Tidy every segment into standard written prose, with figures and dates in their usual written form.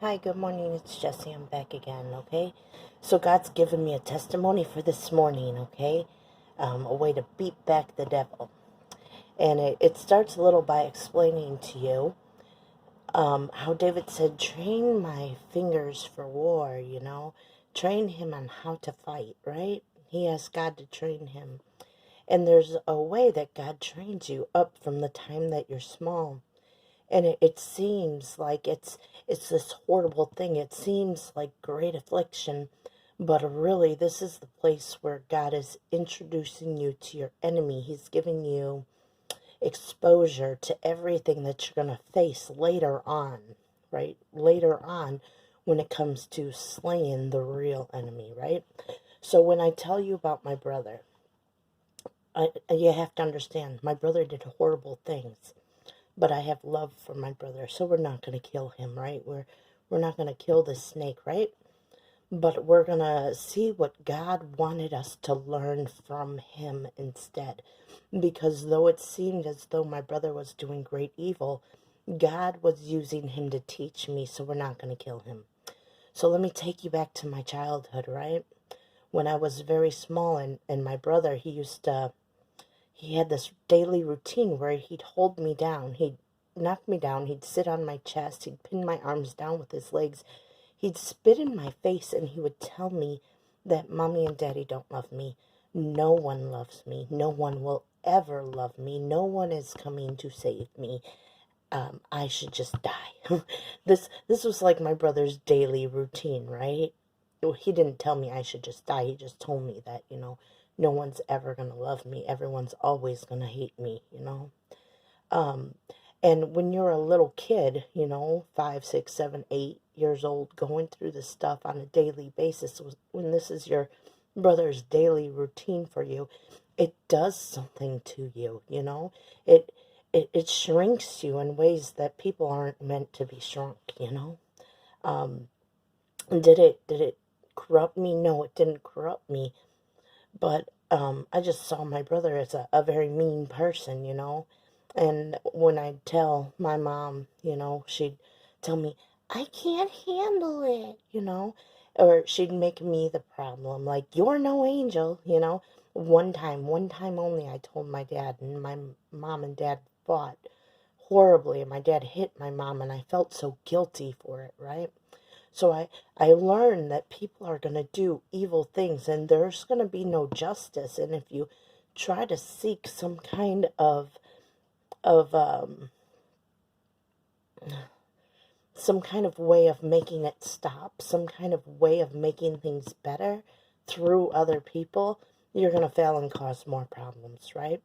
Hi, good morning. It's Jesse. I'm back again, okay? So God's given me a testimony for this morning, okay? A way to beat back the devil. And it starts a little by explaining to you how David said, train my fingers for war, Train him on how to fight, right? He asked God to train him. And there's a way that God trains you up from the time that you're small. And it seems like it's this horrible thing. It seems like great affliction, but really this is the place where God is introducing you to your enemy. He's giving you exposure to everything that you're going to face later on, right? Later on when it comes to slaying the real enemy, right? So when I tell you about my brother, you have to understand, my brother did horrible things. But I have love for my brother, so we're not going to kill him, right? We're not going to kill this snake, right? But we're going to see what God wanted us to learn from him instead. Because though it seemed as though my brother was doing great evil, God was using him to teach me, so we're not going to kill him. So let me take you back to my childhood, right? When I was very small, and my brother, he had this daily routine where he'd hold me down. He'd knock me down. He'd sit on my chest. He'd pin my arms down with his legs. He'd spit in my face, and he would tell me that Mommy and Daddy don't love me. No one loves me. No one will ever love me. No one is coming to save me. I should just die. This was like my brother's daily routine, right? He didn't tell me I should just die. He just told me that, no one's ever going to love me. Everyone's always going to hate me. Um, and when you're a little kid, 5, 6, 7, 8 years old, going through this stuff on a daily basis, when this is your brother's daily routine for you, it does something to you. It shrinks you in ways that people aren't meant to be shrunk. Um, did it corrupt me? No, it didn't corrupt me. But I just saw my brother as a very mean person. And when I'd tell my mom, she'd tell me, I can't handle it. Or she'd make me the problem, like, you're no angel. One time only, I told my dad, and my mom and dad fought horribly, and my dad hit my mom, and I felt so guilty for it, right? So I learned that people are going to do evil things, and there's going to be no justice. And if you try to seek of some kind of way of making it stop, some kind of way of making things better through other people, you're going to fail and cause more problems, right?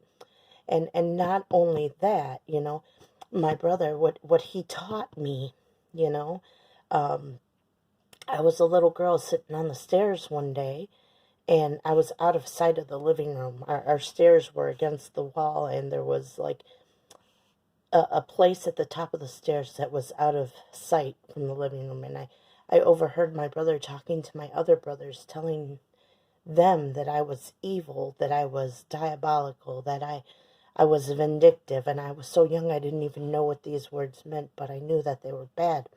And not only that, my brother, what he taught me, you know, um, I was a little girl sitting on the stairs one day, and I was out of sight of the living room. Our stairs were against the wall, and there was like a place at the top of the stairs that was out of sight from the living room. And I overheard my brother talking to my other brothers, telling them that I was evil, that I was diabolical, that I was vindictive. And I was so young I didn't even know what these words meant, but I knew that they were bad.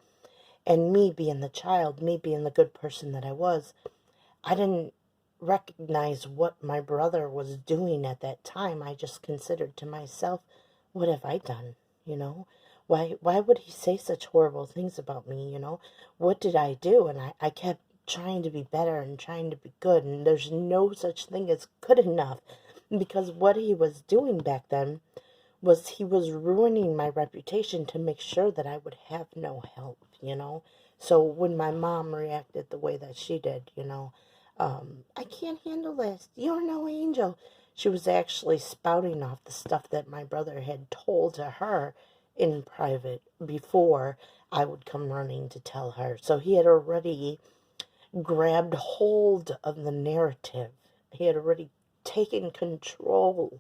And me being the child, me being the good person that I was, I didn't recognize what my brother was doing at that time. I just considered to myself, what have I done? You know, why would he say such horrible things about me? What did I do? And I kept trying to be better and trying to be good. And there's no such thing as good enough, because what he was doing back then was he was ruining my reputation to make sure that I would have no help. So when my mom reacted the way that she did, I can't handle this. You're no angel. She was actually spouting off the stuff that my brother had told to her in private before I would come running to tell her. So he had already grabbed hold of the narrative. He had already taken control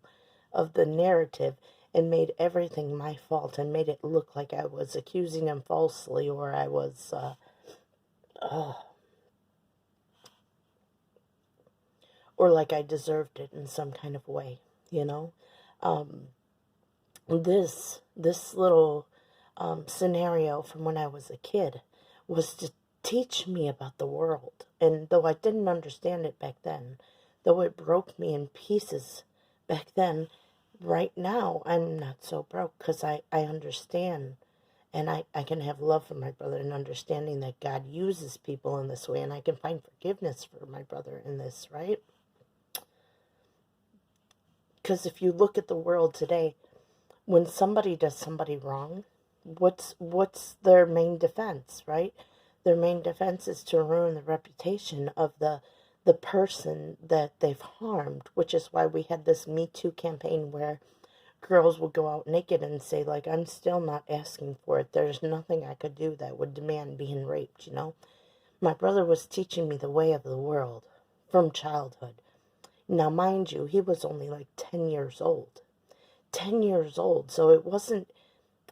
of the narrative and made everything my fault and made it look like I was accusing him falsely, or I was, or like I deserved it in some kind of way, you know? Um, this little scenario from when I was a kid was to teach me about the world. And though I didn't understand it back then, though it broke me in pieces back then, right now I'm not so broke because I understand, and I can have love for my brother and understanding that God uses people in this way, and I can find forgiveness for my brother in this, right? Because if you look at the world today, when somebody does somebody wrong, what's their main defense, right? Their main defense is to ruin the reputation of the person that they've harmed, which is why we had this Me Too campaign where girls would go out naked and say, like, I'm still not asking for it. There's nothing I could do that would demand being raped, you know? My brother was teaching me the way of the world from childhood. Now, mind you, he was only like 10 years old. 10 years old, so it wasn't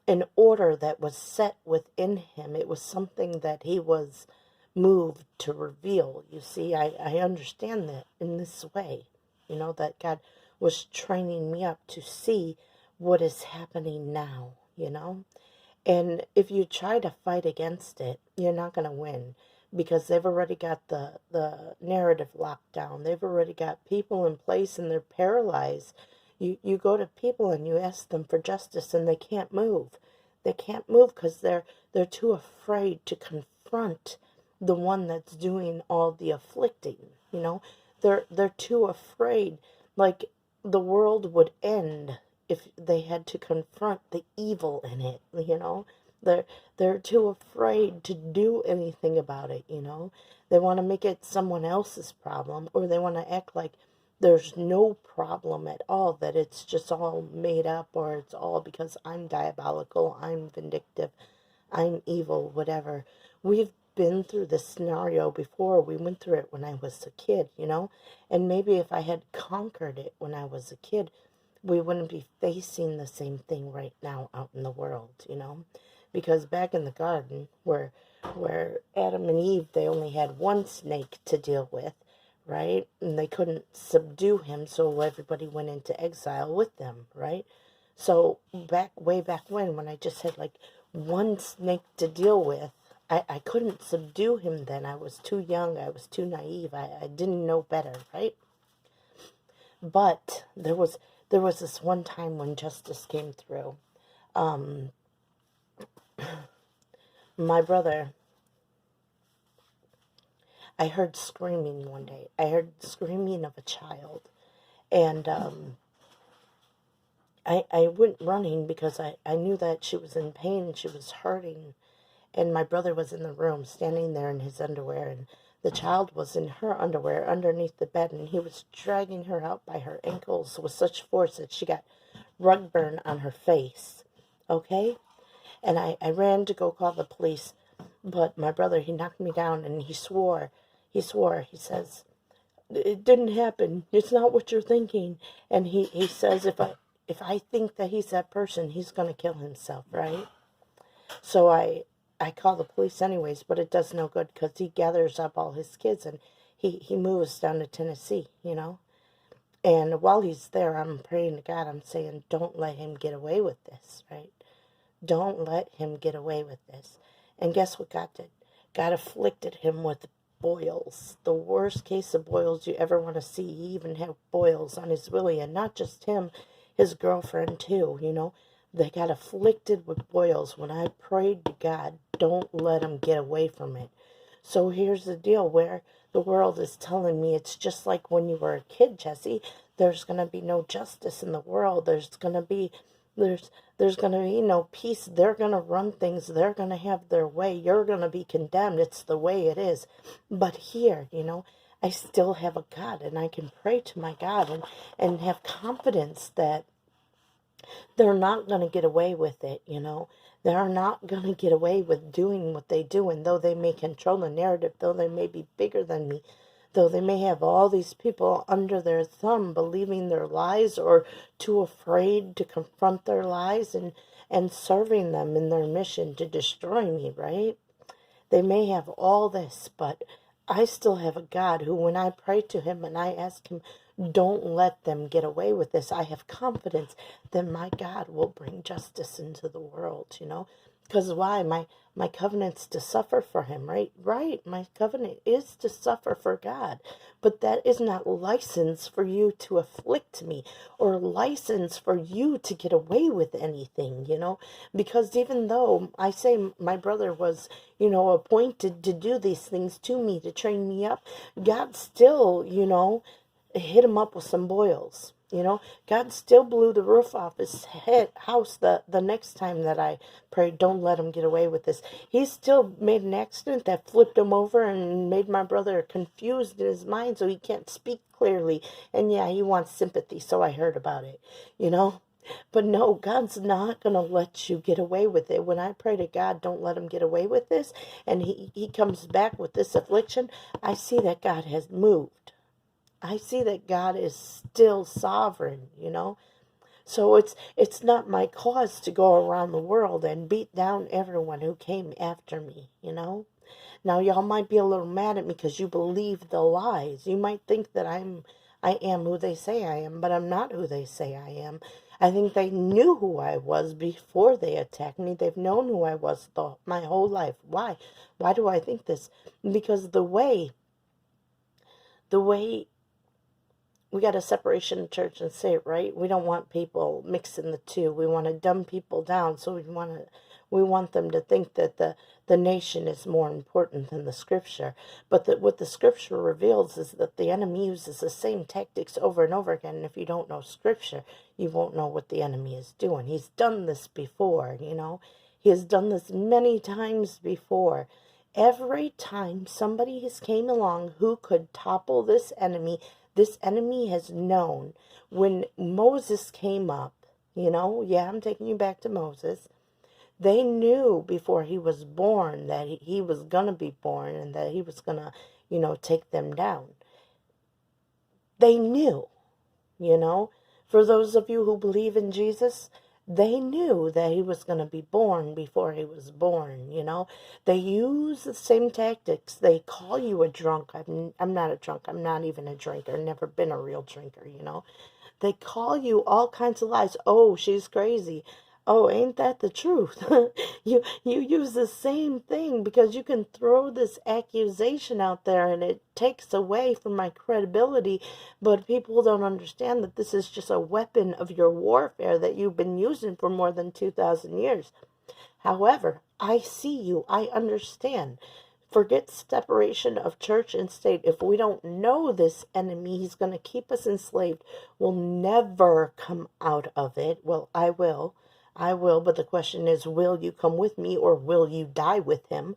an order that was set within him. It was something that he was moved to reveal. You see, I understand that in this way, you know, that God was training me up to see what is happening now, you know. And if you try to fight against it, you're not going to win, because they've already got the narrative locked down. They've already got people in place and they're paralyzed. You go to people and you ask them for justice and they can't move. They can't move because they're too afraid to confront the one that's doing all the afflicting, you know. They're too afraid. Like, the world would end if they had to confront the evil in it, you know. They're too afraid to do anything about it, you know. They want to make it someone else's problem, or they want to act like there's no problem at all, that it's just all made up, or it's all because I'm diabolical, I'm vindictive, I'm evil, whatever. We've been through this scenario before. We went through it when I was a kid, you know. And maybe if I had conquered it when I was a kid, we wouldn't be facing the same thing right now out in the world, you know. Because back in the garden, where Adam and Eve, they only had one snake to deal with, right? And they couldn't subdue him, so everybody went into exile with them, right? So way back when I just had like one snake to deal with, I couldn't subdue him then. I was too young, I was too naive, I didn't know better, right? But there was this one time when justice came through. My brother, I heard screaming one day. I heard screaming of a child. And I went running because I knew that she was in pain, she was hurting. And my brother was in the room, standing there in his underwear, and the child was in her underwear underneath the bed, and he was dragging her out by her ankles with such force that she got rug burn on her face. Okay? And I ran to go call the police, but my brother, he knocked me down, and he says, it didn't happen, it's not what you're thinking. And he says, if I think that he's that person, he's going to kill himself, right? So I call the police anyways, but it does no good, because he gathers up all his kids and he moves down to Tennessee, you know. And while he's there, I'm praying to God. I'm saying, don't let him get away with this, right? Don't let him get away with this. And guess what God did? God afflicted him with boils. The worst case of boils you ever want to see. He even had boils on his willy, and not just him, his girlfriend too, you know. They got afflicted with boils. When I prayed to God, don't let him get away from it. So here's the deal, where the world is telling me it's just like when you were a kid, Jesse. There's going to be no justice in the world. There's going to be no peace. They're going to run things. They're going to have their way. You're going to be condemned. It's the way it is. But here, you know, I still have a God, and I can pray to my God and have confidence that they're not going to get away with it, you know. They're not going to get away with doing what they do. And though they may control the narrative, though they may be bigger than me, though they may have all these people under their thumb believing their lies, or too afraid to confront their lies, and serving them in their mission to destroy me, right? They may have all this, but I still have a God who, when I pray to him and I ask him, don't let them get away with this, I have confidence that my God will bring justice into the world, you know, Because why? My covenant's to suffer for him, right? Right. My covenant is to suffer for God. But that is not license for you to afflict me or license for you to get away with anything, Because even though I say my brother was, appointed to do these things to me, to train me up, God still, hit him up with some boils. God still blew the roof off his house the next time that I prayed, don't let him get away with this. He still made an accident that flipped him over and made my brother confused in his mind so he can't speak clearly. And yeah, he wants sympathy, so I heard about it, But no, God's not going to let you get away with it. When I pray to God, don't let him get away with this, and he comes back with this affliction, I see that God has moved. I see that God is still sovereign, So it's not my cause to go around the world and beat down everyone who came after me, Now y'all might be a little mad at me because you believe the lies. You might think that I am who they say I am, but I'm not who they say I am. I think they knew who I was before they attacked me. They've known who I was my whole life. Why? Why do I think this? Because the way we got a separation of church and state, right? We don't want people mixing the two. We want to dumb people down. So we want them to think that the nation is more important than the scripture. But what the scripture reveals is that the enemy uses the same tactics over and over again. And if you don't know scripture, you won't know what the enemy is doing. He's done this before, He has done this many times before. Every time somebody has came along who could topple this enemy has known. When Moses came up, I'm taking you back to Moses. They knew before he was born that he was going to be born and that he was going to, take them down. They knew, For those of you who believe in Jesus, they knew that he was going to be born before he was born, They use the same tactics. They call you a drunk. I'm not a drunk. I'm not even a drinker. Never been a real drinker, They call you all kinds of lies. Oh, she's crazy. Oh, ain't that the truth? You use the same thing because you can throw this accusation out there and it takes away from my credibility, but people don't understand that this is just a weapon of your warfare that you've been using for more than 2,000 years. However, I see you. I understand. Forget separation of church and state. If we don't know this enemy, he's going to keep us enslaved. We'll never come out of it. Well, I will, but the question is, will you come with me or will you die with him?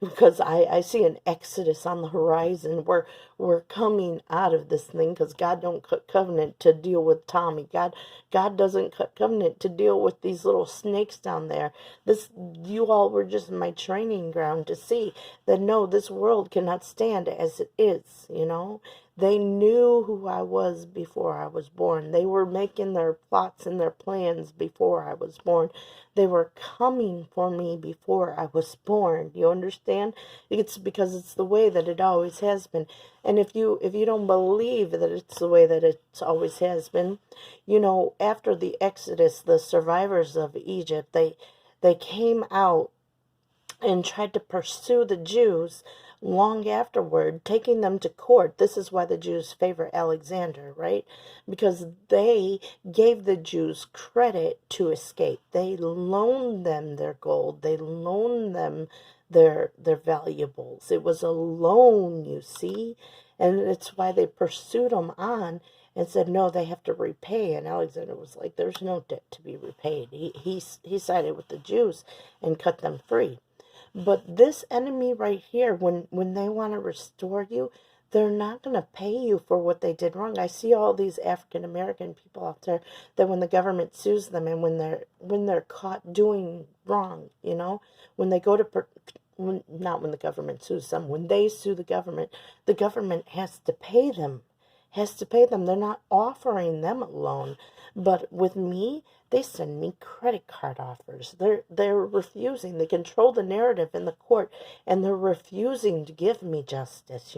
Because I see an exodus on the horizon. We're coming out of this thing because God don't cut covenant to deal with Tommy. God doesn't cut covenant to deal with these little snakes down there. You all were just my training ground to see that no, this world cannot stand as it is, They knew who I was before I was born. They were making their plots and their plans before I was born. They were coming for me before I was born. You understand? It's because it's the way that it always has been. And if you don't believe that it's the way that it always has been, after the Exodus, the survivors of Egypt, they came out and tried to pursue the Jews long afterward, taking them to court. This is why the Jews favor Alexander, right? Because they gave the Jews credit to escape. They loaned them their gold. They loaned them their valuables. It was a loan, you see? And it's why they pursued them on and said, no, they have to repay. And Alexander was like, there's no debt to be repaid. He sided with the Jews and cut them free. But this enemy right here, when they want to restore you, they're not going to pay you for what they did wrong. I see all these African American people out there that when the government sues them and when they're caught doing wrong, when they go to not when the government sues them, when they sue the government has to pay them. They're not offering them a loan. But with me, they send me credit card offers. They're refusing. They control the narrative in the court, and they're refusing to give me justice,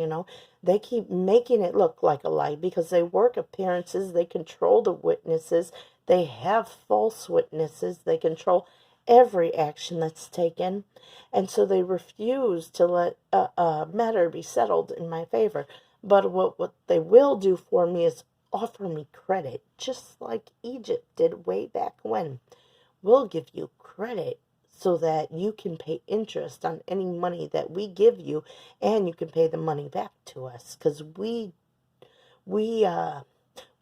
They keep making it look like a lie because they work appearances. They control the witnesses. They have false witnesses. They control every action that's taken, and so they refuse to let a matter be settled in my favor. But what they will do for me is offer me credit, just like Egypt did way back when. We'll give you credit so that you can pay interest on any money that we give you, and you can pay the money back to us, because we uh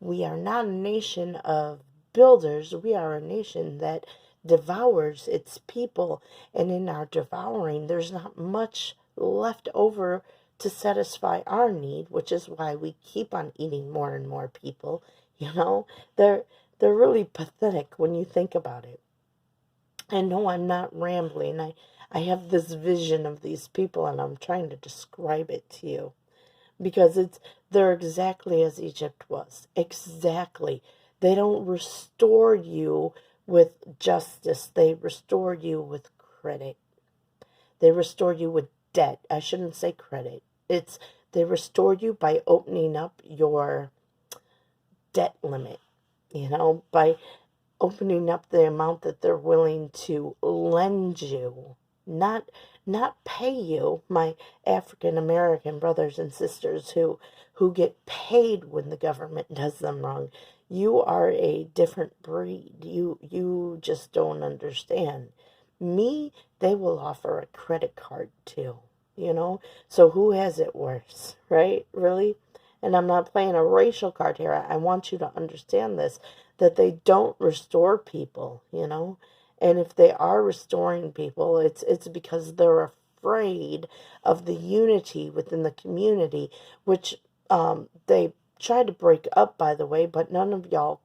we are not a nation of builders. We are a nation that devours its people. And in our devouring, there's not much left over to satisfy our need, which is why we keep on eating more and more people. You know, they're really pathetic when you think about it. I know I'm not rambling. I have this vision of these people, and I'm trying to describe it to you, because they're exactly as Egypt was. Exactly. They don't restore you with justice. They restore you with credit. They restore you with debt. I shouldn't say credit. They restore you by opening up your debt limit, by opening up the amount that they're willing to lend you, not pay you. My African American brothers and sisters who get paid when the government does them wrong, you are a different breed. You just don't understand. Me, they will offer a credit card too. So who has it worse, right? Really? And I'm not playing a racial card here. I want you to understand this, that they don't restore people. And if they are restoring people, it's because they're afraid of the unity within the community, which they try to break up, by the way, but none of y'all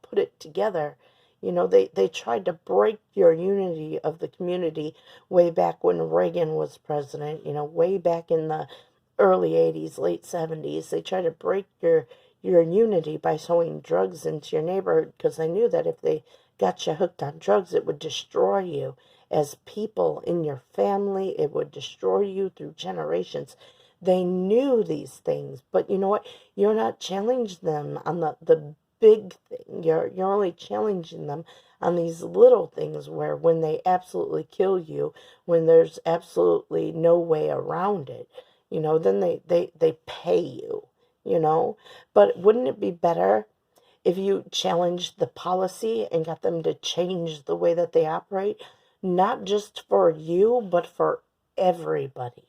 put it together. They tried to break your unity of the community way back when Reagan was president, way back in the early 80s, late 70s. They tried to break your unity by sowing drugs into your neighborhood, because they knew that if they got you hooked on drugs, it would destroy you as people in your family. It would destroy you through generations. They knew these things, but you know what? You're not challenging them on the big thing. You're only challenging them on these little things, where when they absolutely kill you, when there's absolutely no way around it, then they pay you. But wouldn't it be better if you challenged the policy and got them to change the way that they operate, not just for you, but for everybody?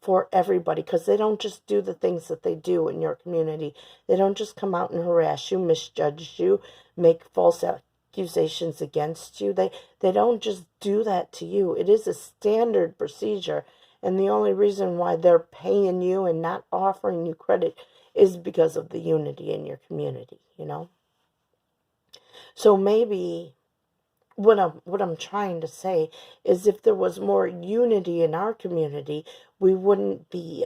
For everybody, because they don't just do the things that they do in your community. They don't just come out and harass you, misjudge you, make false accusations against you. They don't just do that to you. It is a standard procedure, and the only reason why they're paying you and not offering you credit is because of the unity in your community. So maybe what I'm trying to say is, if there was more unity in our community, we wouldn't be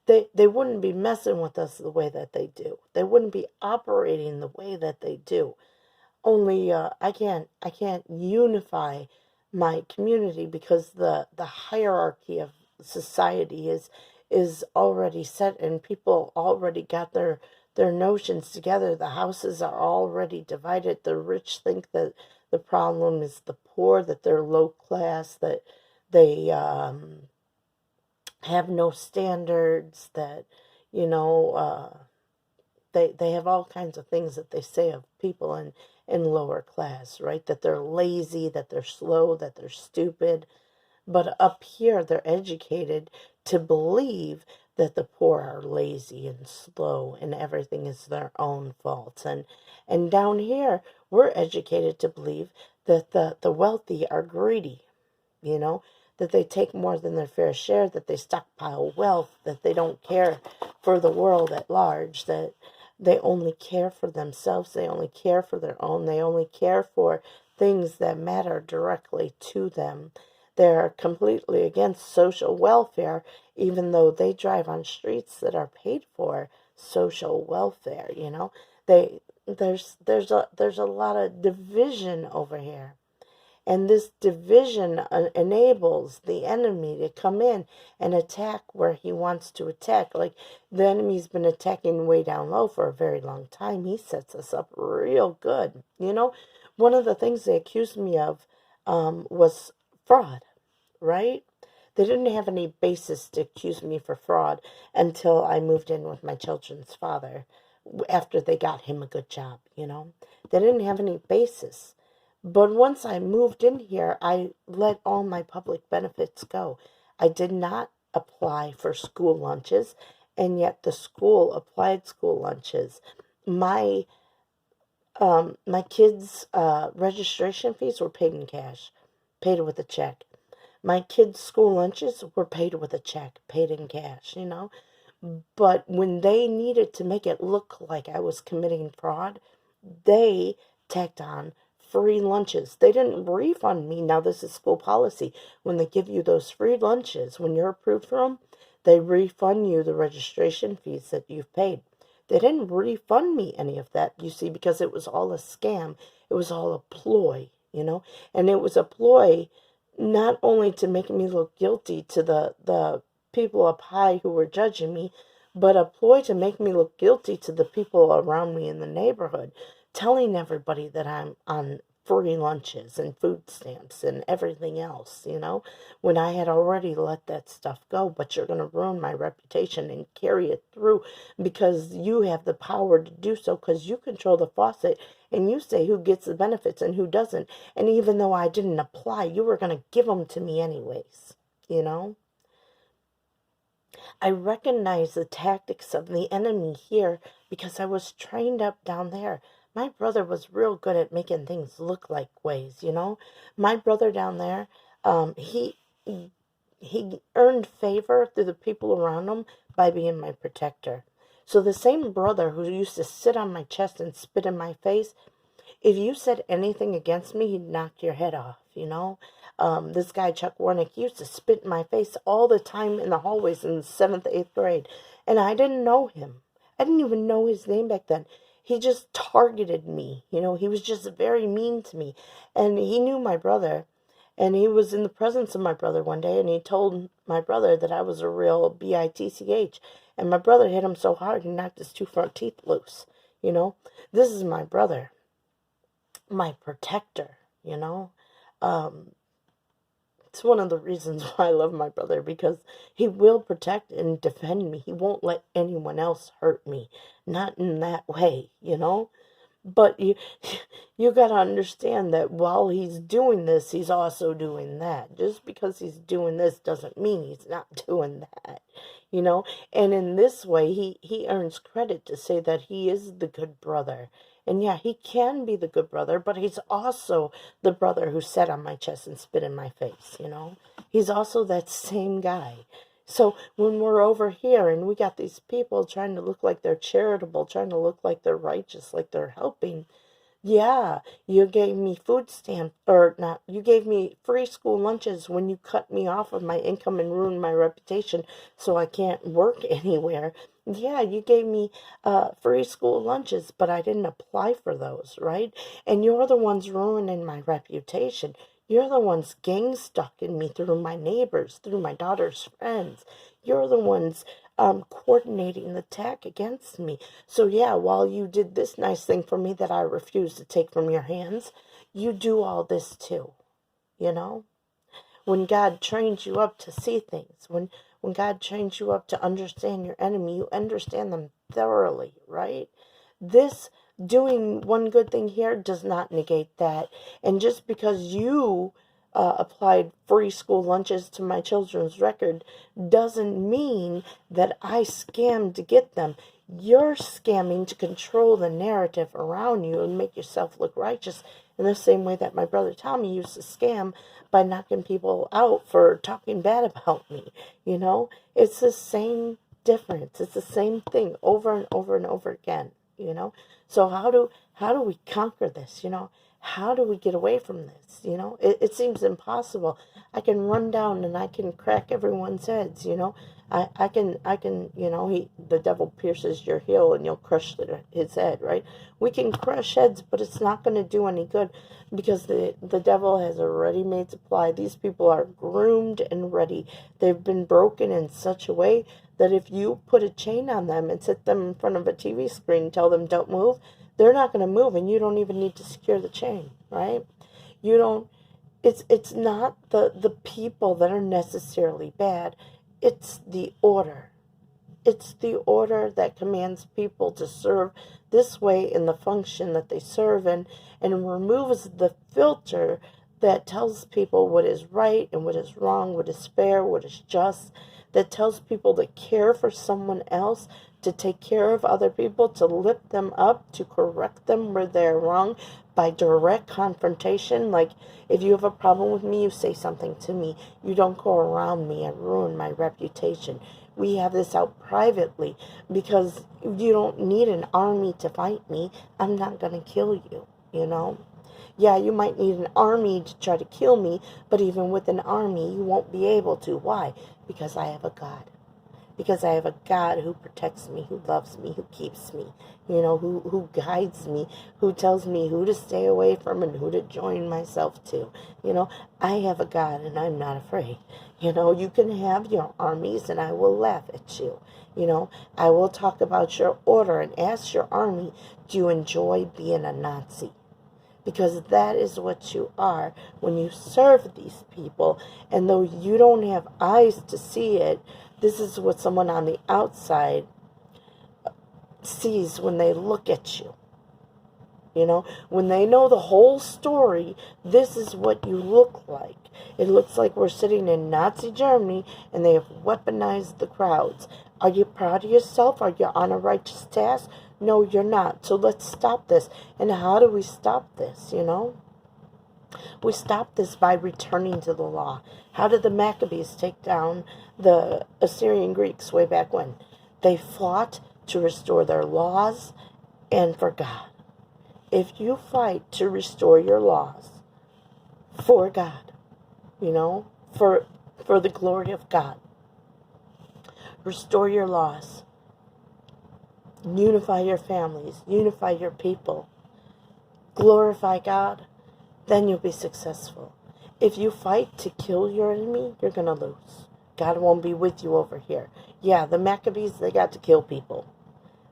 they wouldn't be messing with us the way that they do. They wouldn't be operating the way that they do. Only I can't unify my community, because the hierarchy of society is already set, and people already got their notions together. The houses are already divided. The rich think that the problem is the poor, that they're low class, that they have no standards, that you know they have all kinds of things that they say of people in lower class, right? That they're lazy, that they're slow, that they're stupid. But up here, they're educated to believe that the poor are lazy and slow and everything is their own fault. And down here, we're educated to believe that the wealthy are greedy, you know, that they take more than their fair share, that they stockpile wealth, that they don't care for the world at large, that they only care for themselves, they only care for their own, they only care for things that matter directly to them. They're completely against social welfare, even though they drive on streets that are paid for social welfare. There's a lot of division over here. And this division enables the enemy to come in and attack where he wants to attack. Like the enemy's been attacking way down low for a very long time. He sets us up real good. One of the things they accused me of was fraud, right? They didn't have any basis to accuse me for fraud until I moved in with my children's father after they got him a good job. They didn't have any basis. But once I moved in here, I let all my public benefits go. I did not apply for school lunches, and yet the school applied school lunches. My my kids' registration fees were paid in cash, paid with a check. My kids' school lunches were paid with a check, paid in cash, But when they needed to make it look like I was committing fraud, they tacked on free lunches. They didn't refund me. Now, this is school policy. When they give you those free lunches, when you're approved for them, they refund you the registration fees that you've paid. They didn't refund me any of that, you see, because it was all a scam. It was all a ploy, and it was a ploy not only to make me look guilty to the people up high who were judging me, but a ploy to make me look guilty to the people around me in the neighborhood, telling everybody that I'm on free lunches and food stamps and everything else, when I had already let that stuff go. But you're going to ruin my reputation and carry it through because you have the power to do so, because you control the faucet and you say who gets the benefits and who doesn't. And even though I didn't apply, you were going to give them to me anyways, I recognize the tactics of the enemy here because I was trained up down there. My brother was real good at making things look like ways, My brother down there, he earned favor through the people around him by being my protector. So the same brother who used to sit on my chest and spit in my face, if you said anything against me, he'd knock your head off, This guy, Chuck Warnick, he used to spit in my face all the time in the hallways in the 7th, 8th grade. And I didn't know him. I didn't even know his name back then. He just targeted me. He was just very mean to me. And he knew my brother. And he was in the presence of my brother one day, and he told my brother that I was a real bitch. And my brother hit him so hard, he knocked his 2 front teeth loose. This is my brother, my protector, It's one of the reasons why I love my brother, because he will protect and defend me. He won't let anyone else hurt me. Not in that way, But you got to understand that while he's doing this, he's also doing that. Just because he's doing this doesn't mean he's not doing that, And in this way, he earns credit to say that he is the good brother. And yeah, he can be the good brother, but he's also the brother who sat on my chest and spit in my face, He's also that same guy. So when we're over here and we got these people trying to look like they're charitable, trying to look like they're righteous, like they're helping, yeah, you gave me food stamp, or not, you gave me free school lunches when you cut me off of my income and ruined my reputation so I can't work anywhere. Yeah, you gave me free school lunches, but I didn't apply for those, right? And you're the ones ruining my reputation. You're the ones gang stalking me through my neighbors, through my daughter's friends. You're the ones coordinating the attack against me. So yeah, while you did this nice thing for me that I refuse to take from your hands, you do all this too, When God trains you up to see things, when God trains you up to understand your enemy, you understand them thoroughly, right? This doing one good thing here does not negate that. And just because you applied free school lunches to my children's record doesn't mean that I scammed to get them. You're scamming to control the narrative around you and make yourself look righteous in the same way that my brother Tommy used to scam by knocking people out for talking bad about me. It's the same difference. It's the same thing over and over and over again. So how do we conquer this? how do we get away from this? It seems impossible. I can run down and I can crack everyone's heads, I can, the devil pierces your heel and you'll crush his head, right? We can crush heads, but it's not going to do any good because the devil has a ready-made supply. These people are groomed and ready. They've been broken in such a way that if you put a chain on them and sit them in front of a TV screen and tell them don't move, they're not going to move, and you don't even need to secure the chain, right? You don't, it's not the people that are necessarily bad. It's the order. It's the order that commands people to serve this way in the function that they serve in, and removes the filter that tells people what is right and what is wrong, what is fair, what is just, that tells people to care for someone else, to take care of other people, to lift them up, to correct them where they're wrong by direct confrontation. Like, if you have a problem with me, you say something to me. You don't go around me and ruin my reputation. We have this out privately because you don't need an army to fight me. I'm not going to kill you, Yeah, you might need an army to try to kill me, but even with an army, you won't be able to. Why? Because I have a God. Because I have a God who protects me, who loves me, who keeps me, who guides me, who tells me who to stay away from and who to join myself to. I have a God and I'm not afraid. You can have your armies and I will laugh at you. I will talk about your order and ask your army, do you enjoy being a Nazi? Because that is what you are when you serve these people. And though you don't have eyes to see it, this is what someone on the outside sees when they look at you. When they know the whole story, this is what you look like. It looks like we're sitting in Nazi Germany and they have weaponized the crowds. Are you proud of yourself? Are you on a righteous task? No, you're not. So let's stop this. And how do we stop this, We stop this by returning to the law. How did the Maccabees take down the Assyrian Greeks way back when? They fought to restore their laws and for God. If you fight to restore your laws for God, for the glory of God, restore your laws, unify your families, unify your people, glorify God, then you'll be successful. If you fight to kill your enemy, you're going to lose. God won't be with you over here. Yeah, the Maccabees, they got to kill people.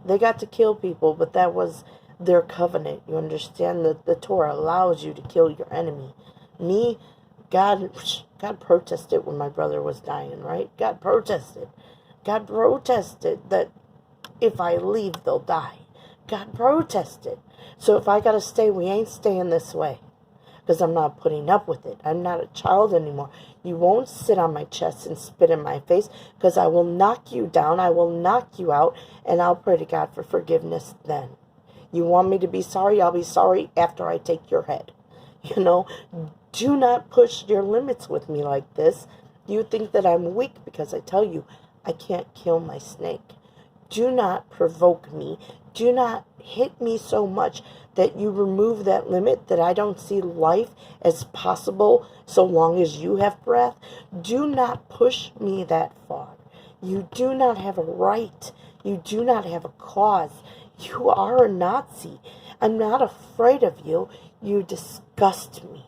They got to kill people, but that was their covenant. You understand that the Torah allows you to kill your enemy. Me, God protested when my brother was dying, right? God protested. God protested that if I leave, they'll die. God protested. So if I got to stay, we ain't staying this way. Because I'm not putting up with it. I'm not a child anymore. You won't sit on my chest and spit in my face, because I will knock you down, I will knock you out, and I'll pray to God for forgiveness then. You want me to be sorry? I'll be sorry after I take your head. Do not push your limits with me like this. You think that I'm weak because I tell you I can't kill my snake. Do not provoke me. Do not hit me so much that you remove that limit, that I don't see life as possible so long as you have breath. Do not push me that far. You do not have a right. You do not have a cause. You are a Nazi. I'm not afraid of you. You disgust me,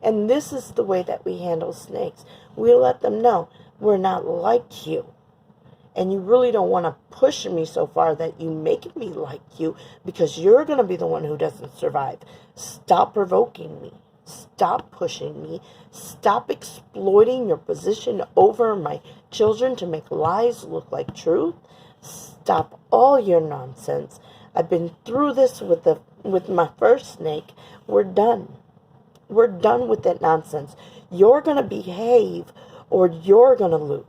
And this is the way that we handle snakes. We let them know we're not like you. And you really don't want to push me so far that you make me like you, because you're going to be the one who doesn't survive. Stop provoking me. Stop pushing me. Stop exploiting your position over my children to make lies look like truth. Stop all your nonsense. I've been through this with my first snake. We're done. We're done with that nonsense. You're going to behave or you're going to lose.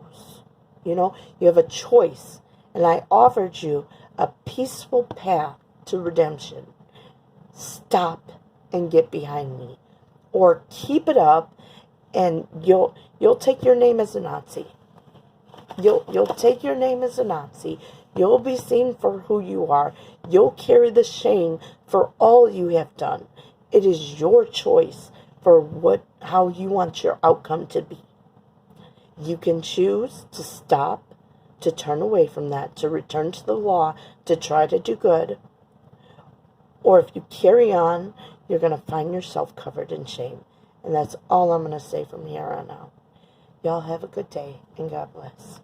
You have a choice. And I offered you a peaceful path to redemption. Stop and get behind me. Or keep it up and you'll take your name as a Nazi. You'll take your name as a Nazi. You'll be seen for who you are. You'll carry the shame for all you have done. It is your choice for how you want your outcome to be. You can choose to stop, to turn away from that, to return to the law, to try to do good. Or if you carry on, you're going to find yourself covered in shame. And that's all I'm going to say from here on out. Y'all have a good day, and God bless.